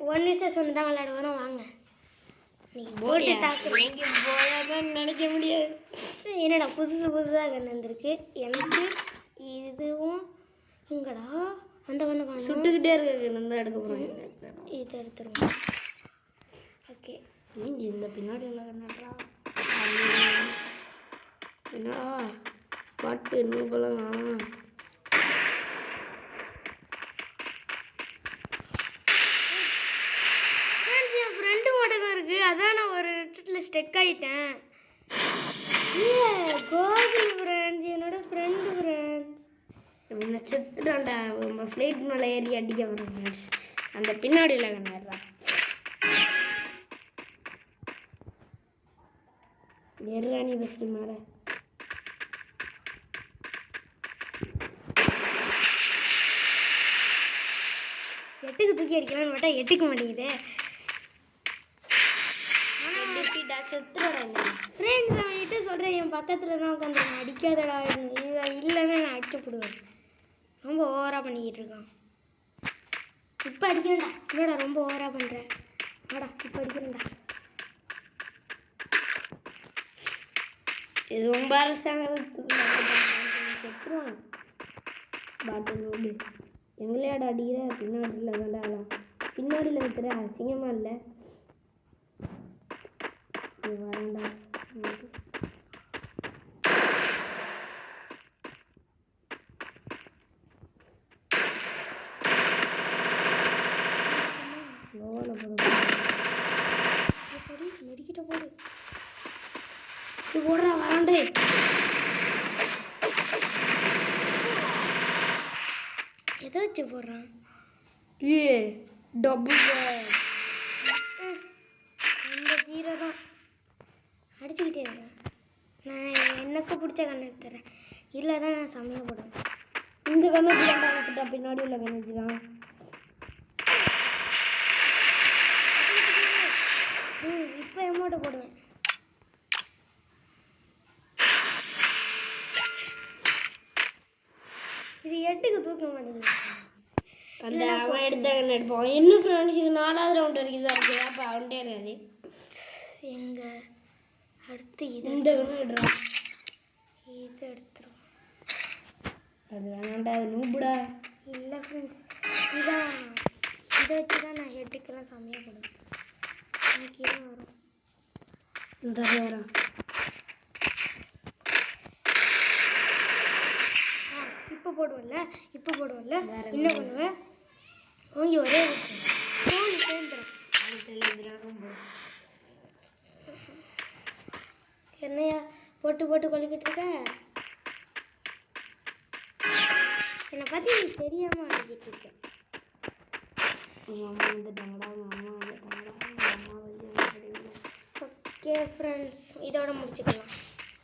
1 session தான் விளையாட வரோம் வாங்க. நீங்கள் போட்டு தாக்குறேன் நினைக்க முடியாது. என்னடா புதுசாக கண்ணு வந்திருக்கு எனக்கு. இதுவும் இங்கடா அந்த கண்ணு காணும் சுட்டுக்கிட்டே இருக்க கண்ணு எடுக்க போகிறேன். இதை எடுத்துருவோம். ஓகே இந்த பின்னாடி எல்லாம் கண்ணாடா என்னடா பாட்டு என்ன போலாம். என் ஃப்ரெண்டு மட்டும் தான் இருக்குது. அதான் நான் ஒரு நிமிஷத்தில் ஸ்டெக் ஆகிட்டேன். கோகுல் ஃப்ரெண்ட்ஸ் என்னோட ஃப்ரெண்டு ஃப்ரெண்ட் என்ன செத்துட்டான்டா. நம்ம ஃப்ளைட் மேலே ஏறி அடிக்க போகிறோம் ஃப்ரெண்ட்ஸ். அந்த பின்னாடியில் கண்ணாடுறா ஏறானி பஸ்ட்டு மேலே. எட்டுக்கு தூக்கி அடிக்கலான்னு பார்த்தா எட்டுக்க மாட்டேங்குது. ஃப்ரெண்ட்ஸ் அவன்கிட்ட சொல்கிறேன் என் பக்கத்தில் தான் உட்காந்து அடிக்காதடா இல்லைன்னா நான் அடிச்சு போடுவேன். ரொம்ப ஓவராக பண்ணிக்கிட்டு இருக்கான். இப்போ அடிக்கிறேன்டா. என்னடா ரொம்ப ஓவராக பண்ணுறேன். ஆடா இப்போ அடிக்கிறேன்டா. இது ரொம்ப அரசாங்கம் செத்துருவான். பாட்டில் நோடு எங்களையாட அடிக்கிற பின்னாடியில் விளையாடலாம். பின்னாடியில் வைக்கிற அசிங்கமாக இல்லை வரண்டா. மெடிக்கிட்ட போடு இது போடுறா வராண்டே. எதை வச்சு போடுறான்? டபுள் அந்த 0 தான் அடிச்சுக்கிட்டே இருக்கேன். நான் எனக்கு பிடிச்ச கண்ணு தரேன். இல்லை தான் நான் செம்மையாக போடுவேன். இந்த கண்ணாச்சி தான்டா பின்னாடி உள்ள கண்ணாச்சி தான். இப்போ எமோட்டை போடுவேன். இது 8க்கு தூக்க மாட்டேங்குது. அந்த அவன் எடுத்த கண்ணு எடுப்போம். இன்னும் ஃப்ரெண்ட்ஸ் இது 4வது ரவுண்ட் வரைக்கும் தான் இருக்குது. அப்போ அவன்கிட்டே இருக்காது. எங்க அடுத்து இது இந்த கண்ணு எடுறான். இது எடுத்துருவோம். அது வேணாண்டா அது நூம்புடா. இல்லை ஃப்ரெண்ட்ஸ் இதான் இதை வச்சு தான் நான் ஹெட்டுக்கெல்லாம் செம்மையாக போடுவேன். எனக்கு இதான் வரும். இந்த வரும். இப்போ போடுவேன்ல என்ன பண்ணுவேன் வாங்கி ஒரே என்னையா போட்டு கொல்லிக்கிட்டு இருக்க? என்னை பற்றி நீ தெரியாமல் ஆடிக்கிட்டு இருக்க. ஓகே ஃப்ரெண்ட்ஸ் இதோட முடிச்சுக்கலாம்.